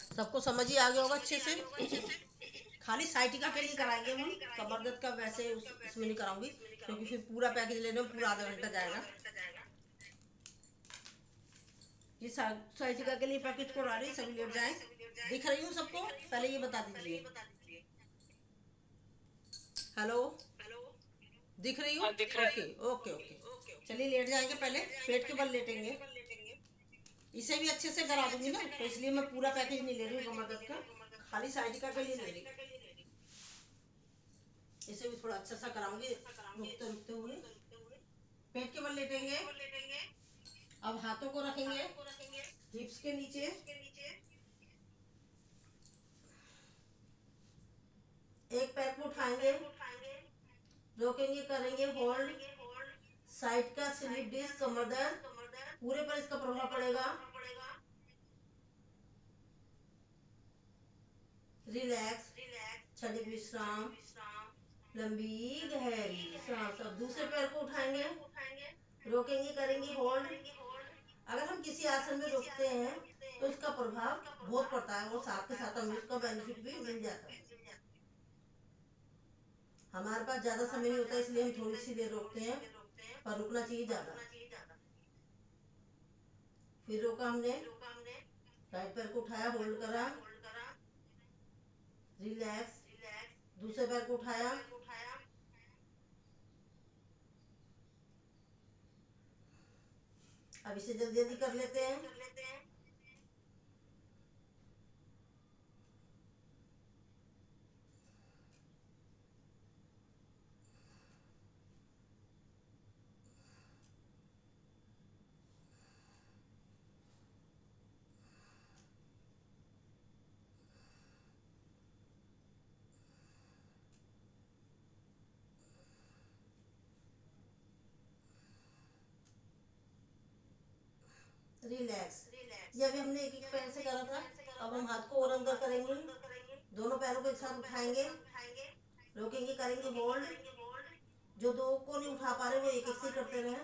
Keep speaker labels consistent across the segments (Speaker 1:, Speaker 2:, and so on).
Speaker 1: सबको समझ ही आ गया होगा अच्छे से। खाली साइटिका के लिए कराएंगे हम, कमर दर्द का वैसे इसमें नहीं कराऊंगी, क्योंकि फिर पूरा पैकेज लेने में पूरा आधा घंटा जाएगा। ये साइटिका के लिए पैकेज करा रही, सभी लेट जाए। दिख रही हूँ सबको, पहले ये बता दीजिए। हेलो, दिख रही हूँ?
Speaker 2: हाँ, दिख रहा है।
Speaker 1: Okay okay okay. चलिए लेट जाएंगे, पहले पेट के बल लेटेंगे। इसे भी अच्छे से करा दूंगी ना, तो इसलिए मैं पूरा पैकेज नहीं ले रही हूँ कमर दर्द का, खाली साइटिका के लिए ले रही। इसे भी थोड़ा अच्छा सा कराऊंगी रुकते रुकते हुए। पेट के बल लेटेंगे। अब हाथों को रखेंगे हिप्स के नीचे। एक पैर को उठाएंगे, रोकेंगे, करेंगे होल्ड। साइड का स्लिप डिस्क, कमर दर्द पूरे पर इसका प्रभाव पड़ेगा। रिलैक्स, क्षणिक विश्राम, लंबी गहरी सांस। अब दूसरे पैर को उठाएंगे, रोकेंगे, करेंगे होल्ड। अगर हम किसी आसन में रुकते हैं तो इसका प्रभाव बहुत पड़ता है, और साथ के साथ हमें उसका बेनिफिट भी मिल जाता है। हमारे पास ज्यादा समय नहीं होता, इसलिए हम थोड़ी सी देर रोकते हैं, पर रुकना चाहिए ज्यादा। फिर रोका हमने, राइट पैर को उठाया, होल्ड करा, रिलैक्स। दूसरे पैर को उठाया, अब इसे जल्दी जल्दी कर लेते हैं। रिलैक्स। ये अभी हमने एक एक पैर से करा था, अब हम हाथ को और अंदर करेंगे। दोनों पैरों को एक साथ उठाएंगे, रोकेंगे, करेंगे होल्ड। जो दो को नहीं उठा पा रहे वो एक एक से करते रहे।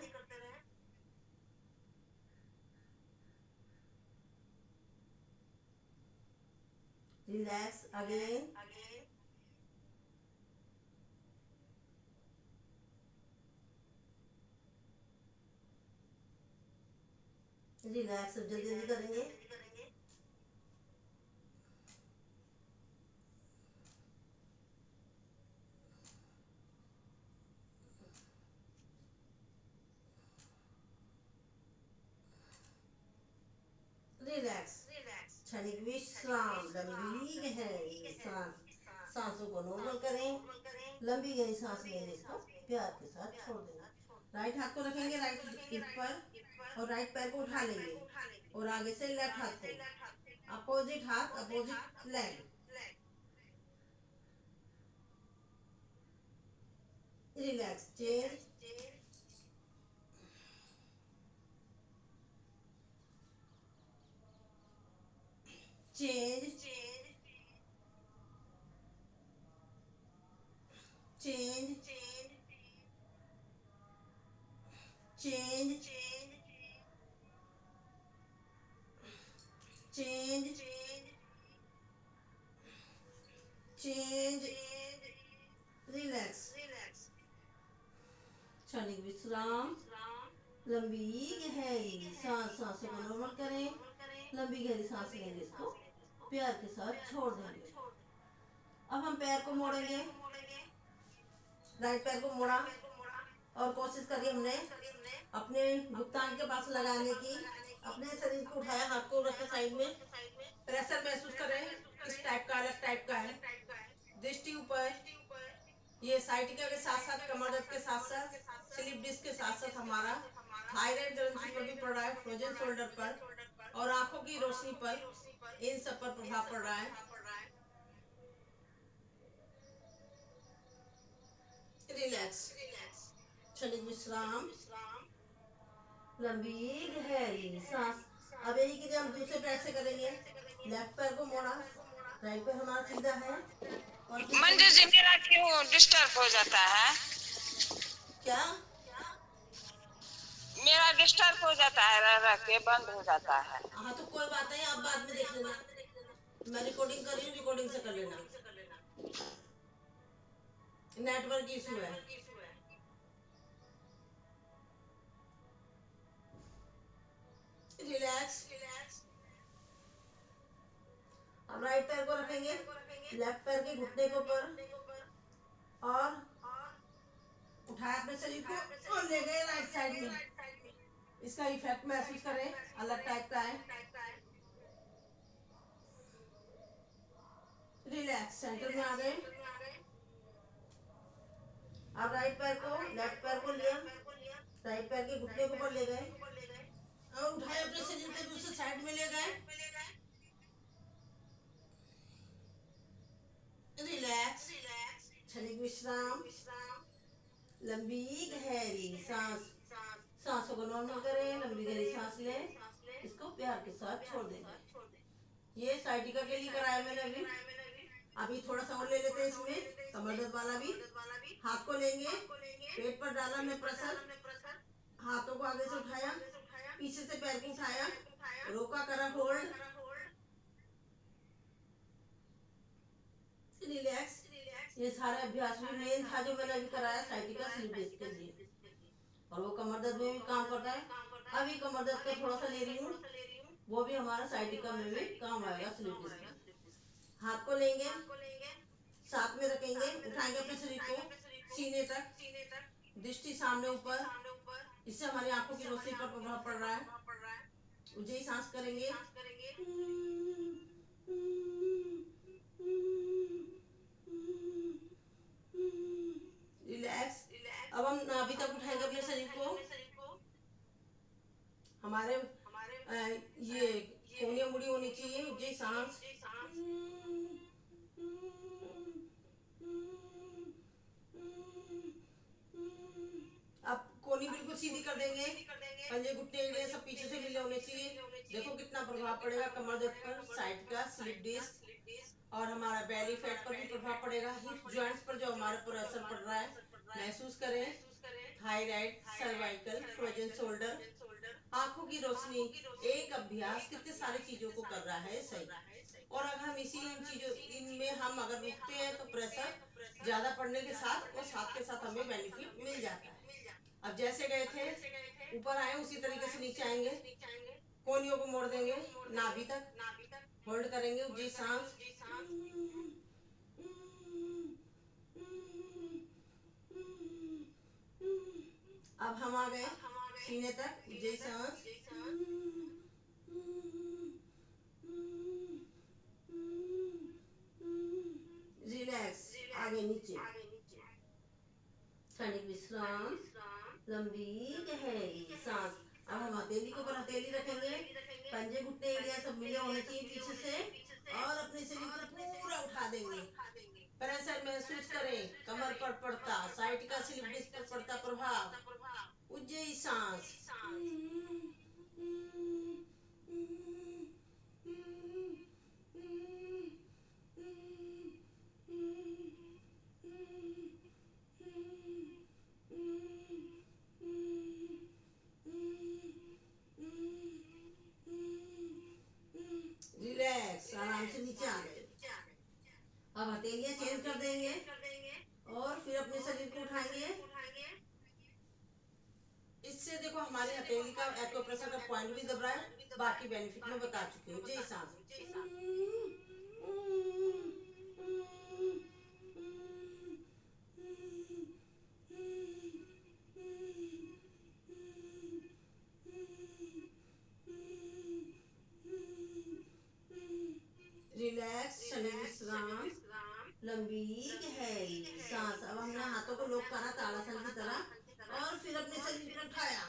Speaker 1: Relax again. रिलैक्स, अब जल्दी जल्दी करेंगे। रिलैक्स, क्षणिक विश्राम, लंबी गहरी सांस। सांसों को नॉर्मल करें, लंबी गहरी सांस लेने को प्यार के साथ छोड़ देंगे। राइट हाथ को रखेंगे राइट हिप पर, और राइट पैर को उठा लेंगे, और आगे से लेफ्ट हाथ को, अपोजिट हाथ, opposite leg. Relax, change, change, change, change, change, change. Relax, क्षणिक विश्राम, लंबी गहरी सांस। सांसों को नॉर्मल करें, लंबी गहरी सांस लेंगे, इसको प्यार के साथ छोड़ देंगे। अब हम पैर को मोड़ेंगे, राइट पैर को मोड़ा, और कोशिश करी हमने अपने भुगतान के पास लगाने की। अपने शरीर को उठाया, हाथ को रखा साइड में, प्रेशर महसूस करें, किस टाइप का, अलग टाइप का है। दृष्टि ऊपर। ये साइटिका के साथ साथ, कमर दर्द के साथ साथ, स्लिप डिस्क के साथ साथ हमारा थायराइड ग्रंथि पर भी पड़ रहा है, फ्रोजन शोल्डर पर और आंखों की रोशनी पर, इन सब पर प्रभाव पड़ रहा है। रिलैक्स, क्षणिक विश्राम, लंबी गहरी सांस। अब यही क्रिया हम दूसरे पैर से करेंगे। लेफ्ट पैर को मोड़ा, राइट पैर हमारा सीधा है, और
Speaker 2: मंजू जी, मेरा क्यों डिस्टर्ब हो जाता है?
Speaker 1: क्या?
Speaker 2: मेरा डिस्टर्ब हो जाता है, रह रह के बंद हो जाता है।
Speaker 1: हाँ तो कोई बात नहीं, आप बाद में देख लेना। मैं रिकॉर्डिंग कर रही हूँ, रिकॉर्डिंग से कर लेना। नेटवर्क इशू है। रिलैक्स। अब राइट पैर को रखेंगे लेफ्ट पैर के घुटने के ऊपर और उठाया अपने शरीर को और ले गए राइट साइड में। इसका इफेक्ट महसूस करें, अलग टाइप का है। रिलैक्स, सेंटर में आ गए। अब राइट पैर को लेफ्ट पैर को लिया, राइट पैर के घुटने के ऊपर ले गए और उठाए अपने शरीर को दूसरे साइड में ले गए। रिलैक्स, क्षणिक विश्राम। लंबी गहरी सांस, सांसों को नॉर्मल करें, लंबी गहरी सांस लें, इसको प्यार के साथ छोड़ देंगे। ये साइटिका के लिए कराया मैंने अभी थोड़ा सा और ले लेते हैं इसमें, कमर दर्द वाला भी। हाथ को लेंगे, पेट पर डाला हमने प्रेशर, हाथों को आगे से उठाया, पीछे से पैर को उठाया, रोका, करा होल्ड, रिलैक्स। ये सारे अभ्यास भी मेन था जो मैंने अभी कराया साइटिका स्लिप डिस्क के लिए, और वो कमर दर्द में भी काम करता है। अभी कमर दर्द का थोड़ा सा ले रही हूँ, वो भी हमारा साइटिका में भी काम आएगा स्लिप डिस्क में। हाथ को लेंगे, साथ में रखेंगे, उठाएंगे अपने शरीर को सीने तक, दृष्टि सामने ऊपर। इससे हमारी आंखों की रोशनी पर प्रभाव पड़ रहा है। ऊंचाई सांस करेंगे। रिलैक्स। अब हम नाभि तक उठाएंगे अपने शरीर को। हमारे ये कोहनियां मुड़ी होनी चाहिए। ऊंचाई सांस। अब कोहनी बिल्कुल सीधी कर देंगे, पंजे घुटने एड़े सब पीछे से मिले होने चाहिए। देखो कितना प्रभाव पड़ेगा कमर दर्द पर, साइड का स्लिप डिस्क और हमारा बेली फैट पर भी प्रभाव पड़ेगा। हिप जॉइंट्स पर जो हमारे पर असर पड़ रहा है महसूस करें। थायराइड, सर्वाइकल, फ्रोजन शोल्डर, आंखों की रोशनी। एक अभ्यास कितने सारी चीजों को कर रहा है सही। और अगर हम इसी इन चीजों इनमें हम अगर रुकते हैं तो प्रेशर ज्यादा पड़ने के साथ और साथ के साथ हमें बेनिफिट मिल जाता है। अब जैसे गए थे ऊपर आए उसी तरीके से नीचे आएंगे, कोहनियों को मोड़ देंगे, नाभि तक होल्ड करेंगे। ऊंची सांस। अब हम आ गए सीने तक, ऊंची सांस। रिलैक्स, आगे नीचे, क्षणिक विश्राम, लंबी गहरी सांस। अब हम हथेली के ऊपर हथेली रखेंगे, पंजे घुटने एरिया सब मिले होने चाहिए पीछे से, और अपने शरीर को पूरा उठा देंगे। प्रेशर महसूस करें कमर पर पड़ता, साइड का स्लिप डिस्क पर पड़ता प्रभाव। ऊंची सांस। रिलैक्स, आराम से नीचे आ गए। अब हथेलियां चेंज कर देंगे और फिर अपने शरीर को उठाएंगे। इससे देखो हमारी हथेली का एक्यूप्रेशर का पॉइंट भी दब रहा है। बाकी बेनिफिट मैं बता चुकी हूँ। जय सांस। रिलैक्स, क्षणिक विश्राम, लंबी गहरी सांस। अब हमने हाथों को लॉक करा ताड़ासन की तरह और फिर अपने शरीर को उठाया।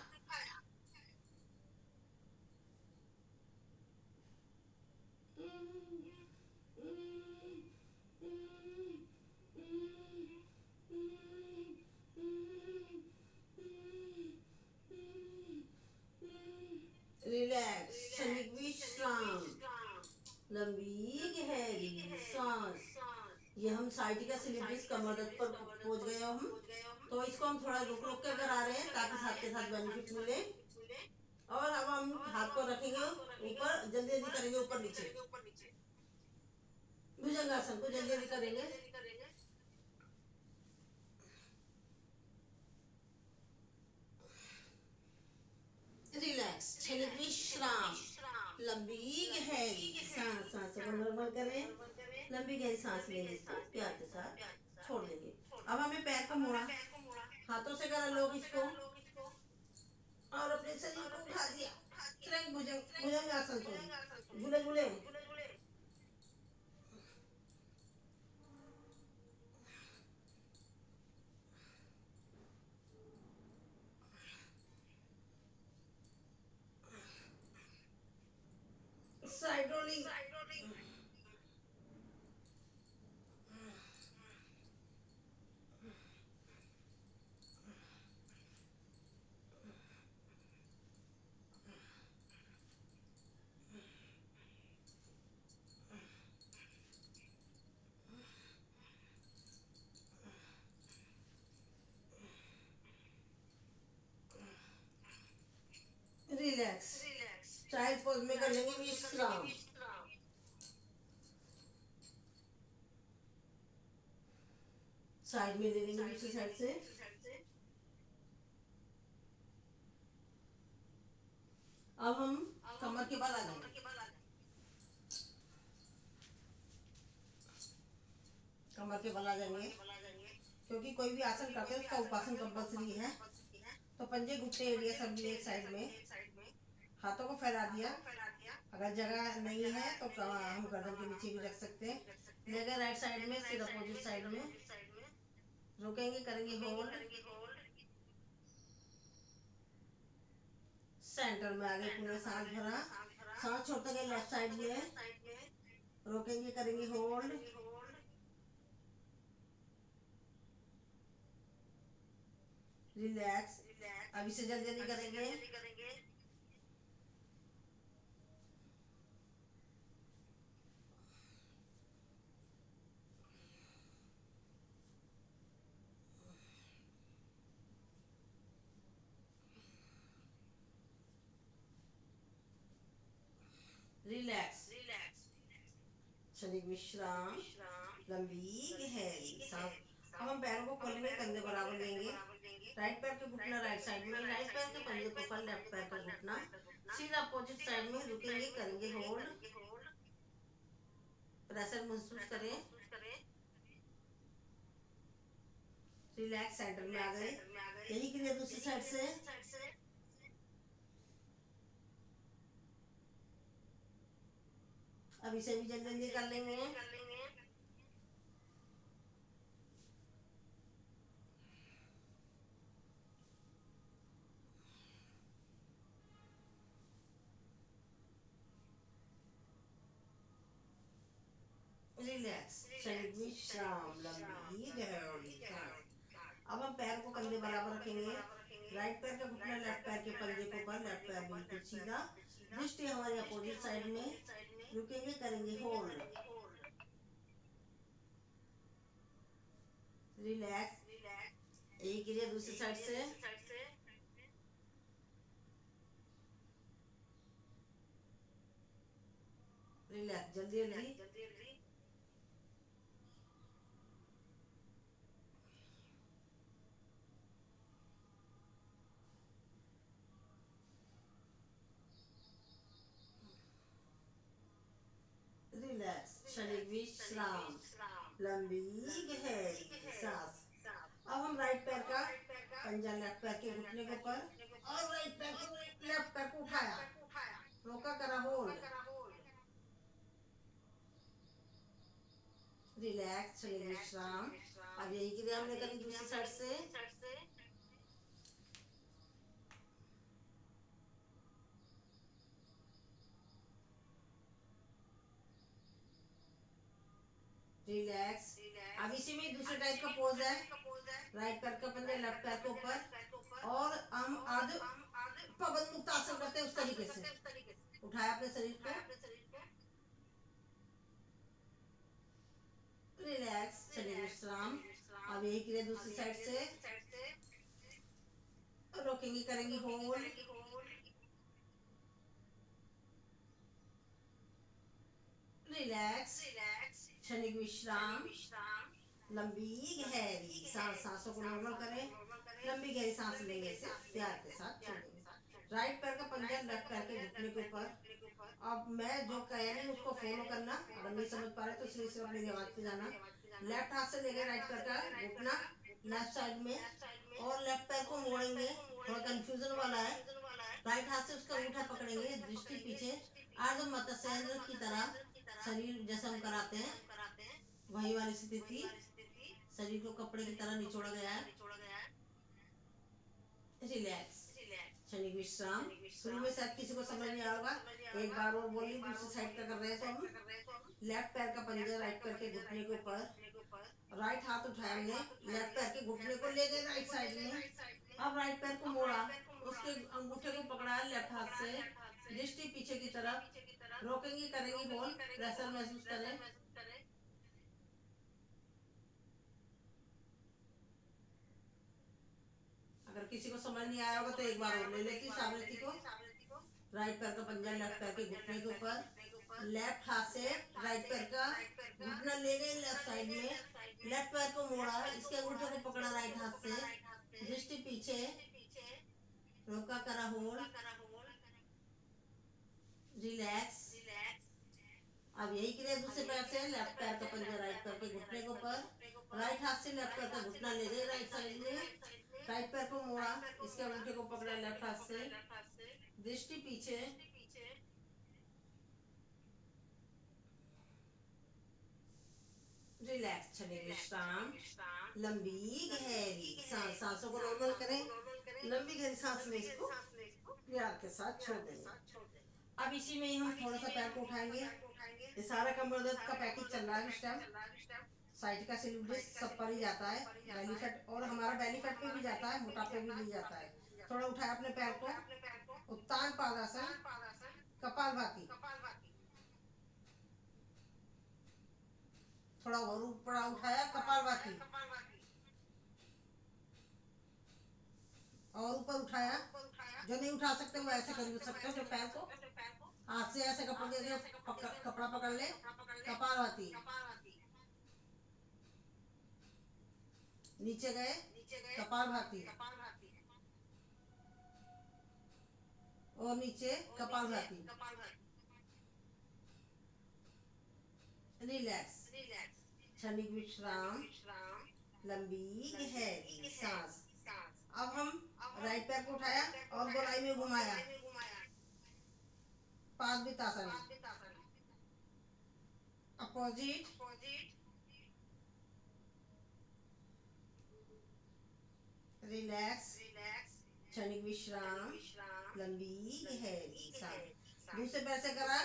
Speaker 1: रिलैक्स, क्षणिक विश्राम, लंबी गहरी सांस। ये हम साइटिका स्लिप डिस्क कमर दर्द पर पहुंच गए हम, तो इसको हम थोड़ा रुक रुक के करा रहे हैं ताकि साथ के साथ बेनिफिट मिले। और अब हम हाथ को रखेंगे ऊपर, जल्दी जल्दी करेंगे ऊपर नीचे। भुजंगासन को जल्दी जल्दी करेंगे। रिलैक्स, क्षणिक विश्राम, लंबी गहरी सांस, सांसों को नॉर्मल करें, लंबी गहरी सांस लेंगे, इसको प्यार के साथ छोड़ देंगे। अब हमें पैर को मोड़ा, हाथों से करा लोग इसको और अपने शरीर को उठा दिया, तुरंत भुजंगासन को गुले गुले। Side rolling, relax, child pose में कर लेंगे विश्राम। साइड में ले लेंगे दूसरी साइड से। अब हम कमर के बल आ जाएंगे, कमर के बल आ जाएंगे, क्योंकि कोई भी आसन करते हैं उसका उपासन कंपल्सरी है। तो पंजे घुटने एरिया सब एक साइड में, हाथों को फैला दिया। अगर जगह नहीं है तो हम गर्दन के नीचे भी रख सकते हैं। लेकर राइट साइड में, सिर अपोजिट साइड में रोकेंगे, करेंगे होल्ड, सेंटर में आगे पूरे सांस भरा, सांस छोड़ते गए लेफ्ट साइड में, रोकेंगे, करेंगे होल्ड, रिलैक्स। अब इसे जल्दी जल्दी करेंगे। रिलैक्स, क्षणिक विश्राम, लंबी गहरी सांस। अब हम पैरों को खोलेंगे, कंधे बराबर लेंगे, राइट पैर का घुटना राइट साइड में, राइट पैर के पंजे के ऊपर लेफ्ट पैर का घुटना, सीधा अपोजिट साइड में, रुकेंगे, करेंगे होल्ड, प्रेशर महसूस करें, रिलैक्स, सेंटर में आ गए। यही क्रिया दूसरी साइड से। अब इसे भी जल्दी जल्दी कर लेंगे। रिलैक्स, क्षणिक विश्राम, लंबी गहरी सांस। अब हम पैर को कंधे बराबर रखेंगे, राइट पैर का घुटना लेफ्ट पैर के पंजे के ऊपर, लेफ्ट पैर बिल्कुल सीधा, दृष्टि हमारी अपोजिट साइड में, रुकेंगे, करेंगे होल्ड, रिलैक्स। यही क्रिया दूसरी साइड से। रिलैक्स, जल्दी जल्दी। रिलैक्स, क्षणिक विश्राम, लंबी गहरी सांस। अब हम राइट पैर का पंजा लेफ्ट पैर के घुटने के ऊपर और राइट पैर को, लेफ्ट पैर को उठाया, रोका, करा होल्ड, रिलैक्स, क्षणिक विश्राम। अब यही क्रिया हमने करी दूसरी साइड से। रिलैक्स। अब इसी में दूसरे टाइप का पोज है, राइट पैर का पंजा लेफ्ट पैर के ऊपर और हम आधे पवन मुक्त आसन करते हैं उस तरीके से। उठाया अपने शरीर को, रिलैक्स, क्षणिक विश्राम। अब यही क्रिया दूसरी साइड से। रोकेंगे, करेंगे होल्ड, रिलैक्स, क्षणिक विश्राम, लंबी गहरी सांस, सांसों को नॉर्मल करें, लंबी गहरी सांस लेंगे से प्यार के साथ छोड़ेंगे। राइट पैर का पंजा लेफ्ट पैर के घुटने के ऊपर। अब मैं जो कह रही हूँ उसको फॉलो करना, अगर नहीं समझ पा रहे तो सिर्फ अपनी आवाज पे जाना। लेफ्ट हाथ से लेंगे राइट पैर का घुटना लेफ्ट साइड में, और लेफ्ट पैर को मोड़ेंगे, थोड़ा कंफ्यूजन वाला है। राइट हाथ से उसका अंगूठा पकड़ेंगे, दृष्टि पीछे, अर्ध मत्स्य की तरह, शरीर जैसा हम कराते हैं वही वाली स्थिति, शरीर को कपड़े की तरह निचोड़ा गया है। रिलैक्स, क्षणिक विश्राम। शुरू में शायद किसी को समझ नहीं आया होगा, एक बार और बोलिए। दूसरी साइड का कर रहे हैं तो हम लेफ्ट पैर का पंजा राइट पैर के घुटने के ऊपर, राइट हाथ उठाया हमने, लेफ्ट पैर के घुटने को ले गए राइट साइड में। अब राइट पैर को मोड़ा, उसके अंगूठे को पकड़ा लेफ्ट हाथ से, दृष्टि पीछे की तरफ, रोकेंगे, करेंगे होल्ड, प्रेशर महसूस करें। अगर किसी को समझ नहीं आया होगा तो एक बार और ले लेती हूँ सावरती को। राइट पैर का पंजा लेफ्ट पैर के घुटने के ऊपर, लेफ्ट हाथ से राइट पैर का घुटना ले गए लेफ्ट साइड में, लेफ्ट पैर को मोड़ा, इसके अंगूठे को पकड़ा राइट हाथ से, दृष्टि पीछे, रोका, करा होल्ड, रिलैक्स। अब यही क्रिया दूसरे पैर से, लेफ्ट पैर का पंजा राइट पैर के घुटने के ऊपर, राइट हाथ से लेफ्ट पैर का घुटना ले गए राइट साइड में, राइट पैर को मोड़ा, इसके अंगूठे को पकड़ा लेफ्ट हाथ से, दृष्टि पीछे, रिलैक्स, क्षणिक विश्राम, लंबी गहरी सांस, सांसों को नॉर्मल करें, लंबी गहरी सांस लें, इसको प्यार के साथ छोड़ देंगे। अब इसी में ही हम थोड़ा सा पैर को उठाएंगे। ये सारा कमर दर्द का पैकेज चल रहा है इस टाइम, साइड का स्लिप डिस्क सब पर ही जाता है, बेली फैट, और हमारा बेली फैट पे भी जाता है, मोटापे भी भी जाता है। थोड़ा उठाया अपने पैर को, उत्तान पादासन, कपालभाति, थोड़ा और ऊपर उठाया कपालभाति, और ऊपर उठाया। जो नहीं उठा सकते वो ऐसे कर सकते हो, जो पैर को हाथ से ऐसे कपड़ा पकड़ ले, कपालभाति, नीचे गए कपालभाति, और नीचे कपालभाति, रिलैक्स, क्षणिक विश्राम, लंबी गहरी सांस। अब हम राइट पैर को उठाया और गोलाई में घुमाया, पादवितासन, अपोजिट, रिलैक्स, क्षणिक विश्राम, लंबी गहरी सांस। दूसरे पैर से करा,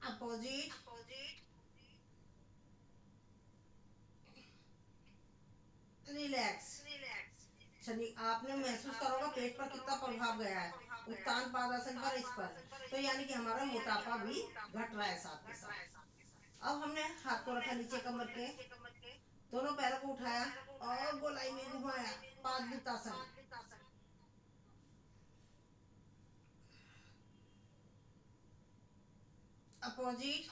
Speaker 1: अपोजिट, रिलैक्स, क्षणिक। आपने महसूस करोगे पेट पर कितना प्रभाव गया है उत्तान पादासन पर, इस पर, तो यानी कि हमारा मोटापा भी घट रहा है साथ के साथ। अब हमने हाथ को रखा नीचे कमर के, दोनों पैरों को उठाया और गोलाई में घुमाया, पादवितासन, अपोजिट,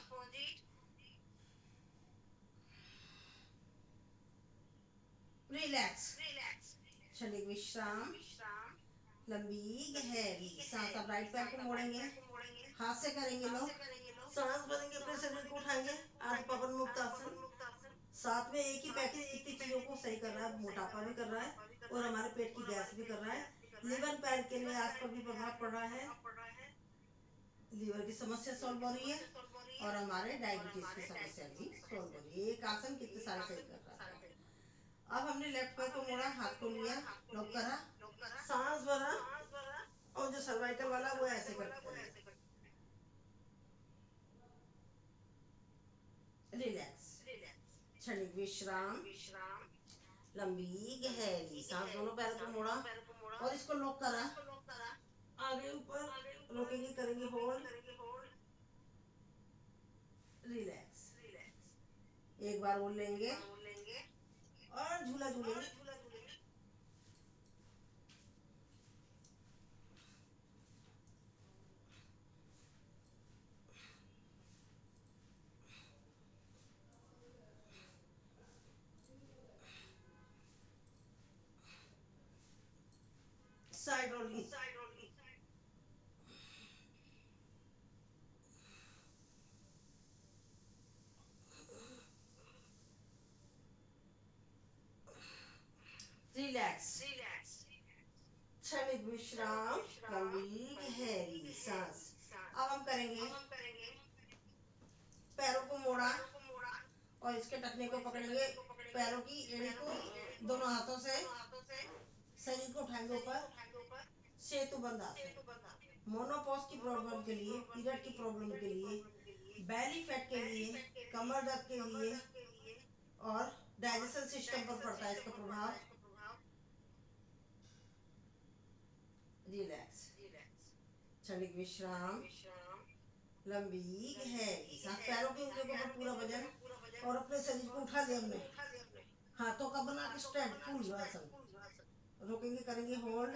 Speaker 1: रिलैक्स, क्षणिक विश्राम, लंबी गहरी सांस। अब राइट पैर को मोड़ेंगे, हाथ से करेंगे लोग, सांस भरेंगे, अपने शरीर को उठाएंगे, आज पवन मुक्त आसन। साथ में एक ही पैकेज कितनी चीजों को सही कर रहा है, मोटापा भी कर रहा है और हमारे पेट की गैस भी कर रहा है, लिवर पैर के लिए आज पर भी प्रभाव पड़ रहा है, लीवर की समस्या सॉल्व हो रही है और हमारे डायबिटीज की समस्या भी सॉल्व हो रही है। एक आसन कितने सारे सही कर रहा है। अब हमने लेफ्ट पैर को मोड़ा, हाथ को लिया, लॉक करा, सांस भरा, और जो सर्वाइकल वाला वो ऐसे करते हैं, रिलैक्स, क्षणिक विश्राम, लंबी गहरी सांस। दोनों पैरों को मोड़ा और इसको लॉक करा, आगे ऊपर, रोकेंगे, करेंगे होल्ड, रिलैक्स। एक बार और लेंगे और झूला झूलेंगे, साइड रोलिंग। रिलैक्स, क्षणिक विश्राम, लंबी गहरी सांस। अब हम करेंगे पैरों को मोड़ा और इसके टखने को पकड़ेंगे, पैरों की एड़ी को दोनों हाथों से, शरीर को उठाएंगे ऊपर, सेतु बंद आसन। मोनोपॉज की प्रॉब्लम के लिए, पीरियड की प्रॉब्लम के लिए, बेली फैट के लिए, कमर दर्द के लिए और डाइजेशन सिस्टम पर पड़ता है इसका प्रभाव। रिलैक्स, क्षणिक विश्राम, लंबी गहरी सांस। पैरों की उंगलियों के ऊपर पूरा वजन और अपने शरीर को उठा लिया हमने, हाथों का बना के स्ट्रेंथ, फुल आसन। रोकेंगे, करेंगे होल्ड।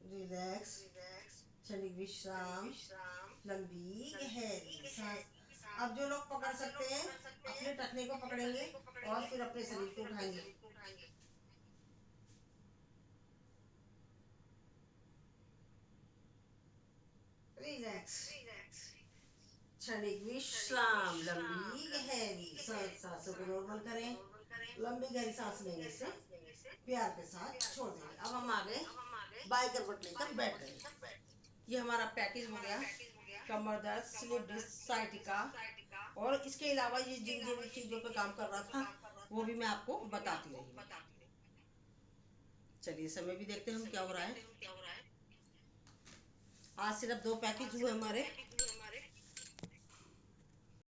Speaker 1: रिलैक्स, क्षणिक विश्राम, लंबी गहरी सांस। अब जो लोग पकड़ सकते हैं अपने टखने को पकड़ेंगे और फिर अपने शरीर को उठाएंगे। रिलैक्स, क्षणिक विश्राम, लंबी गहरी सांस। सांसों को नॉर्मल करें। लंबी गहरी सांस लेने से प्यार के साथ छोड़ देंगे। अब हम आगे बाई करवट लेकर बैठ गए। ये हमारा पैकेज हो गया, कमर दर्द, स्लिप डिस्क, साइटिका, और इसके अलावा ये जिन जिन चीजों पे काम कर रहा था वो भी मैं आपको बताती रही। चलिए समय भी देखते हैं हम क्या हो रहा है। आज सिर्फ 2 पैकेज हुए हमारे।